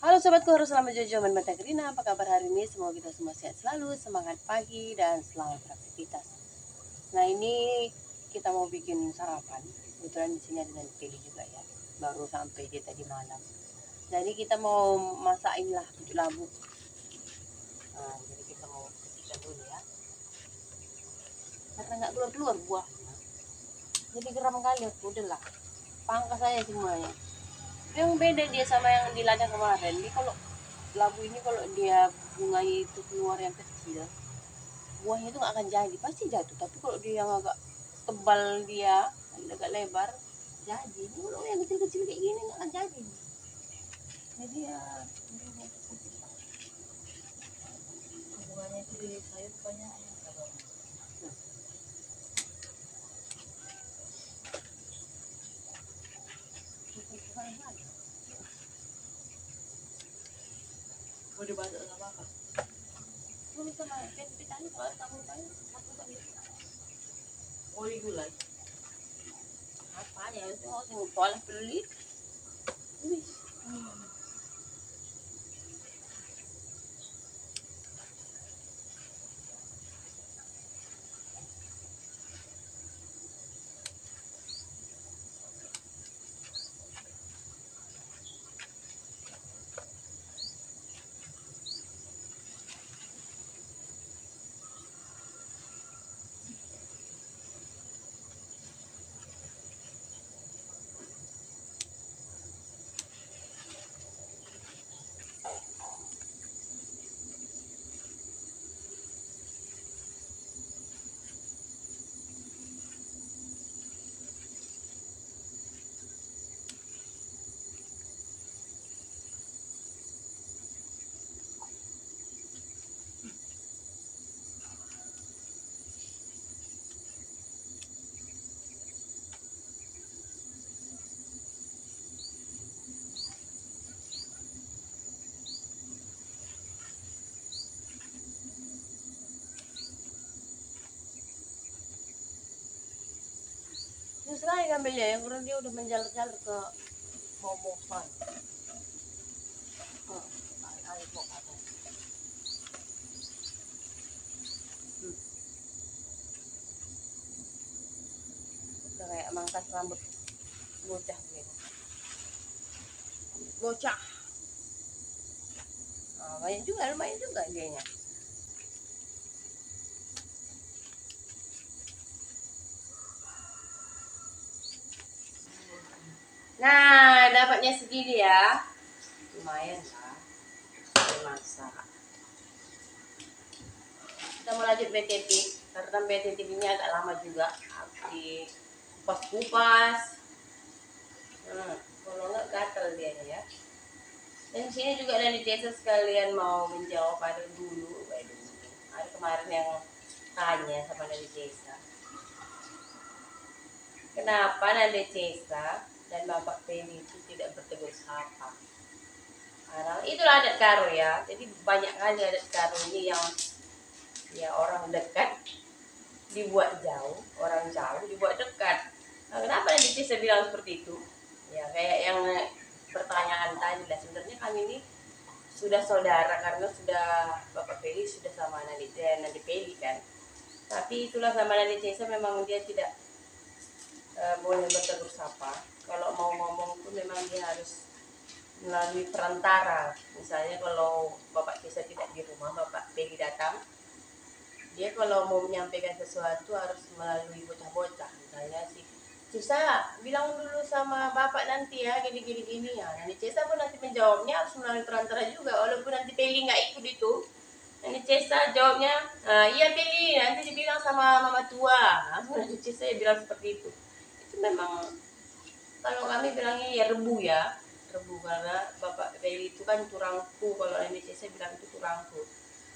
Halo sobatku, harus selamat jajan Mata Gerina. Apa kabar hari ini? Semoga kita semua sehat selalu, semangat pagi dan selamat beraktivitas. Nah, ini kita mau bikin sarapan. Kebetulan di sini ada Nanti Peli juga ya. Baru sampai dia tadi malam. Jadi kita mau masakin lah pucuk labu. Nah, jadi kita mau bersihkan dulu ya. Karena nggak keluar-keluar buahnya. Jadi geram kali aku, udahlah. Pangkas aja semuanya. Yang beda dia sama yang di ladang kemarin. Dia kalau labu ini kalau dia bunganya itu keluar yang kecil, buahnya itu nggak akan jadi, pasti jatuh. Tapi kalau dia yang agak tebal, dia agak lebar, jadi. Ini kalau yang kecil-kecil kayak gini nggak akan jadi. Jadi ya Hubungannya itu di sayur banyak ya. Mau dibaca sama apa? Lu bisa main pet-petan kalau kamu tahu aku tadi Oh, digulai. apa ya itu mau sing pola pelit. Wis. Terus lagi ambilnya ya, kurang dia udah menjalar-jalar ke Momosan. air mau apa. Udah kayak mangkas rambut bocah gitu. Bocah. Nah, banyak juga, lumayan juga dianya. Nah, dapatnya segini ya. Lumayan lah. Masak. Kita mau lanjut BTP karena BTP ini agak lama juga. Harus di kupas-kupas. Kalau nggak gatel dia ya. Dan sini juga dari Jasa sekalian mau menjawab ada dulu. Ada kemarin yang tanya sama dari Jasa. Kenapa Nanda Cesa dan Bapak Penny itu tidak bertegur sapa? Nah, itulah adat Karo ya. Jadi banyak kali adat Karo ini yang ya orang dekat dibuat jauh, orang jauh dibuat dekat. Nah, kenapa Nanda Cesa bilang seperti itu? Ya kayak yang pertanyaan tadi lah. Sebenarnya kami ini sudah saudara karena sudah Bapak Penny sudah sama Nanda Penny kan. Tapi itulah sama Nanda Cesa memang dia tidak boleh bertegur sapa. Kalau mau ngomong pun memang dia harus melalui perantara. Misalnya kalau Bapak Cesa tidak di rumah, Bapak Pegi datang, dia kalau mau menyampaikan sesuatu harus melalui bocah-bocah. Misalnya si Cesa bilang dulu sama Bapak nanti ya gini ya. Nanti Cesa pun nanti menjawabnya harus melalui perantara juga. Walaupun nanti Peli nggak ikut itu, nanti Cesa jawabnya, iya Peli nanti dibilang sama Mama tua. Nanti Cesa bilang seperti itu. Itu memang kalau kami bilangnya ya rebu karena Bapak Peli itu kan turangku, kalau Indonesia saya bilang itu turangku,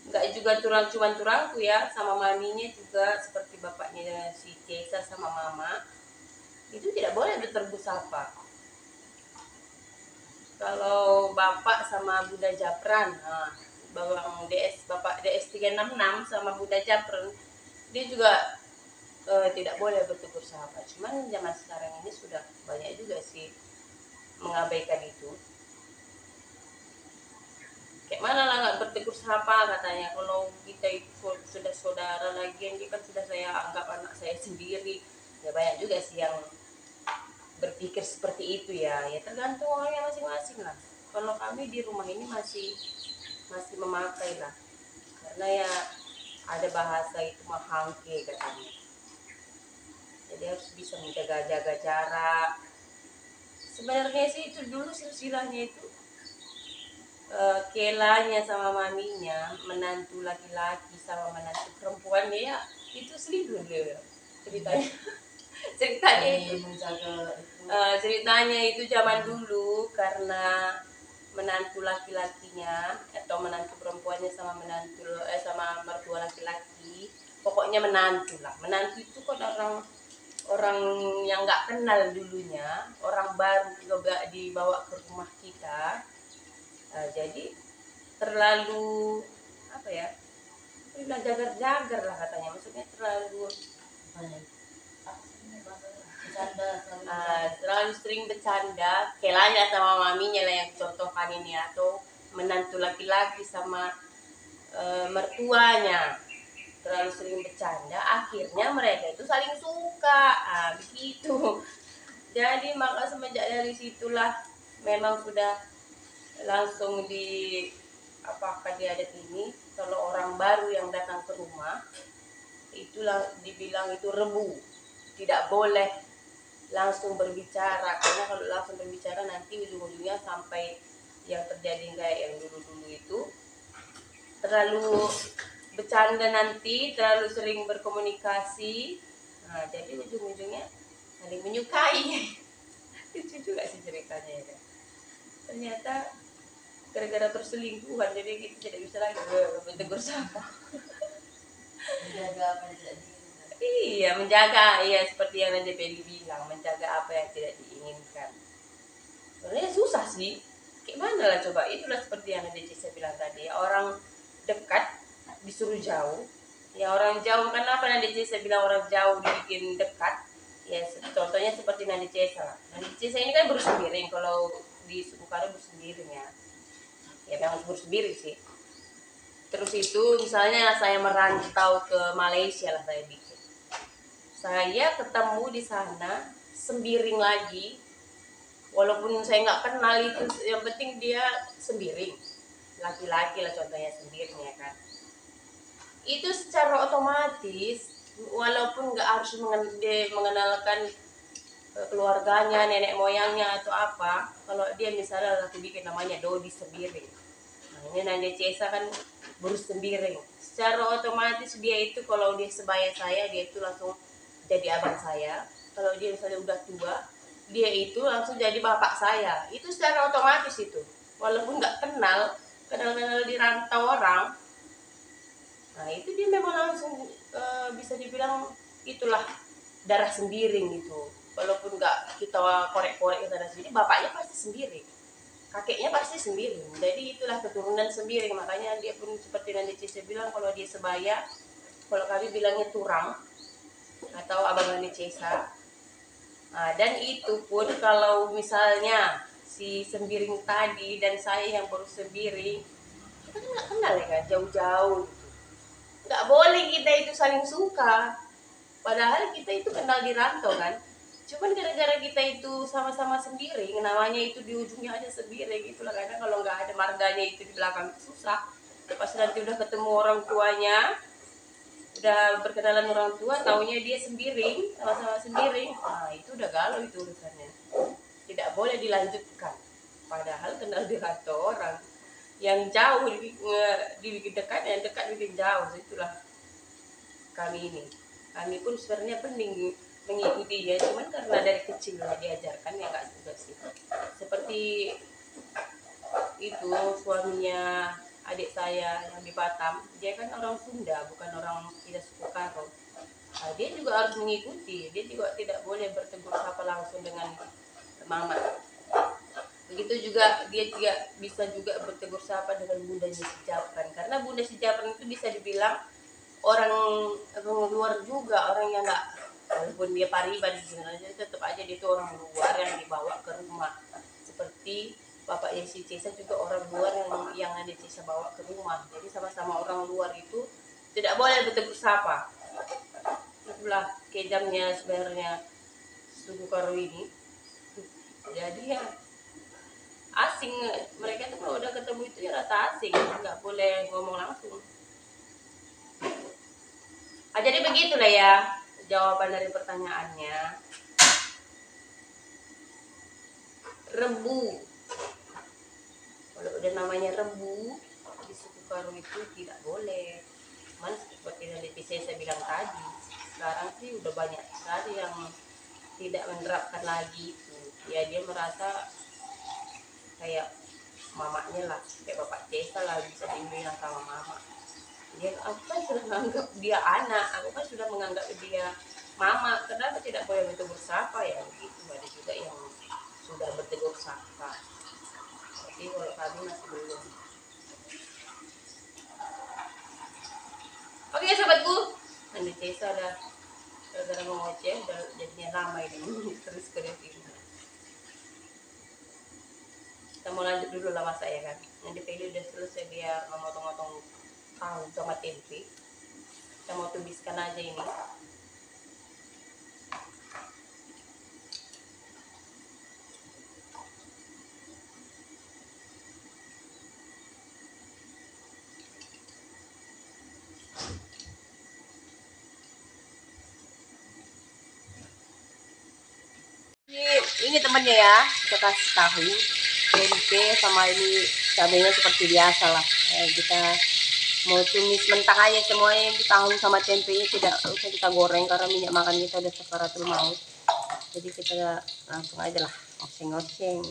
enggak juga cuman turangku ya, sama maminya juga seperti bapaknya si Cesa sama mama itu tidak boleh bertegur sapa. Kalau bapak sama Bunda Japran, nah, Bapak DS 366 sama Bunda Japran dia juga tidak boleh bertegur sapa. Cuman zaman sekarang ini sudah banyak juga sih mengabaikan itu. bertegur sapa katanya. Kalau kita itu sudah saudara lagi, dia kan sudah saya anggap anak saya sendiri. Ya banyak juga sih yang berpikir seperti itu ya. Ya tergantung orangnya masing-masing lah. Kalau kami di rumah ini masih memakai lah. Karena ya ada bahasa itu mahangke katanya. Jadi harus bisa menjaga-jaga jarak. Sebenarnya sih itu dulu silsilahnya itu kelanya sama maminya, menantu laki-laki sama menantu perempuannya ya itu selingkuh dia ceritanya. ceritanya itu ceritanya itu zaman dulu karena menantu laki-lakinya atau menantu perempuannya sama sama mertua laki-laki, pokoknya menantu lah. Menantu itu kan orang yang nggak kenal dulunya, orang baru juga dibawa ke rumah kita. Jadi terlalu apa ya, bilang jagar-jagar lah katanya, maksudnya terlalu terlalu sering bercanda, kelanya sama maminya lah yang contohkan ini, atau menantu laki-laki sama mertuanya terlalu sering bercanda, akhirnya mereka itu saling suka, begitu. Jadi maka semenjak dari situlah memang sudah langsung di apakah di adat ini, kalau orang baru yang datang ke rumah itulah dibilang itu rebu, tidak boleh langsung berbicara, karena kalau langsung berbicara nanti ujung-ujungnya sampai yang terjadi kayak yang dulu-dulu itu, terlalu bercanda nanti, terlalu sering berkomunikasi, jadi ujung-ujungnya saling menyukai. Lucu juga sih ceritanya ya. Ternyata gara-gara perselingkuhan jadi kita tidak bisa lagi bertegur sapa. Menjaga apa yang tidak diinginkan. Iya, menjaga, iya seperti yang Nanti Peli bilang, menjaga apa yang tidak diinginkan. Sebenarnya susah sih. Gimana lah coba, itulah seperti yang Nanti saya bilang tadi, orang dekat disuruh jauh. Ya orang jauh, kenapa Nanti saya bilang orang jauh dibikin dekat? Ya contohnya seperti Nanti Cesa. Nanti Cesa ini kan bersendiri, kalau di suku Karo bersendiri ya. Ya memang bersendiri sih. Terus itu misalnya saya merantau ke Malaysia lah, saya bikin. Saya ketemu di sana sembiring lagi, walaupun saya nggak kenal itu, yang penting dia sembiring, laki-laki lah contohnya sembiring ya kan. Itu secara otomatis walaupun nggak harus mengenalkan keluarganya, nenek moyangnya atau apa, kalau dia misalnya lagi bikin namanya Dodi Sembiring, nah ini Nanda Cesa kan Burus Sembiring, secara otomatis dia itu kalau dia sebaya saya, dia itu langsung jadi abang saya. Kalau dia misalnya udah tua, dia itu langsung jadi bapak saya. Itu secara otomatis itu, walaupun nggak kenal di rantau orang. Nah itu dia memang langsung bisa dibilang itulah darah Sembiring gitu. Walaupun nggak kita korek-korek ke sana sini, bapaknya pasti Sembiring, kakeknya pasti Sembiring. Jadi itulah keturunan Sembiring. Makanya dia pun seperti Nanti Cesa bilang, kalau dia sebaya, kalau kami bilangnya turang atau abang Nanti Cesa. Dan itu pun kalau misalnya si Sembiring tadi dan saya yang baru Sembiring, kita kan nggak kenal ya kan, jauh-jauh gitu. Nggak boleh kita itu saling suka, padahal kita itu kenal di rantau kan. Cuman gara-gara kita itu sama-sama Sembiring, namanya itu di ujungnya aja Sembiring itulah. Karena kalau nggak ada marganya itu di belakang susah. Pas nanti udah ketemu orang tuanya, udah berkenalan orang tua, taunya dia Sembiring, sama-sama Sembiring, nah itu udah galau itu urusannya, tidak boleh dilanjutkan. Padahal kenal di rantau orang, yang jauh dibikin dekat, yang dekat bikin jauh. Itulah kami pun sebenarnya penting mengikutinya, cuman karena dari kecil diajarkan ya nggak juga sih. Seperti itu suaminya adik saya yang di Batam, dia kan orang Sunda, bukan orang tidak suku Karo. Dia juga harus mengikuti, dia juga tidak boleh bertegur sapa langsung dengan mama. Begitu juga dia tidak bisa juga bertegur sapa dengan bundanya si Japran, karena bunda si Japran itu bisa dibilang orang luar juga, orang yang nggak, walaupun dia pariban sebenarnya tetap aja dia itu orang luar yang dibawa ke rumah. Seperti bapaknya si Cesa juga orang luar yang ada Cesa bawa ke rumah. Jadi sama-sama orang luar itu tidak boleh bertegur sapa. Itulah kejamnya sebenarnya suku Karo ini. Jadi ya asing, mereka tuh kalau udah ketemu itu ya rasa asing, nggak boleh ngomong langsung. Jadi begitulah ya jawaban dari pertanyaannya. Rebu, kalau udah namanya rebu di suku Karo itu tidak boleh. Cuman seperti yang saya bilang tadi, sekarang sih udah banyak sekali yang tidak menerapkan lagi itu. Ya dia merasa kayak mamanya lah, kayak bapak Cesa lah bisa dibilang sama mama. Dia, aku kan sudah menganggap dia anak, aku kan sudah menganggap dia mama, kenapa tidak boleh bertegur sapa ya begitu. Ada juga yang sudah bertegur sapa, tapi kalau kami masih belum. Oke sobatku, Andi Cesa udah gara-gara mengoceh udah jadinya ramai ini terus ke ini. Kita mau lanjut dulu lah masak ya kan. Yang dipilih udah selesai, biar memotong-motong tahu sama tempe. Kita mau tumiskan aja ini. Ini temennya ya, kita kasih tahu tempe sama ini cabenya seperti biasa lah. Kita mau tumis mentah aja semuanya, tahu sama tempenya tidak usah kita goreng karena minyak makan kita udah sakaratul maut. Jadi kita langsung aja lah oseng-oseng.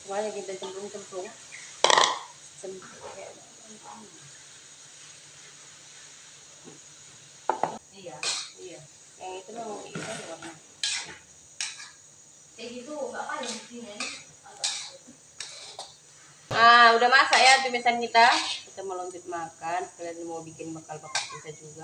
Semuanya kita cemplung-cemplung. Iya. Yang itu mau kita warna. Kayak gitu nggak apa yang di sini. Udah masak ya tumisan kita. Kita mau lanjut makan. Sekalian mau bikin bakal bapak kita juga.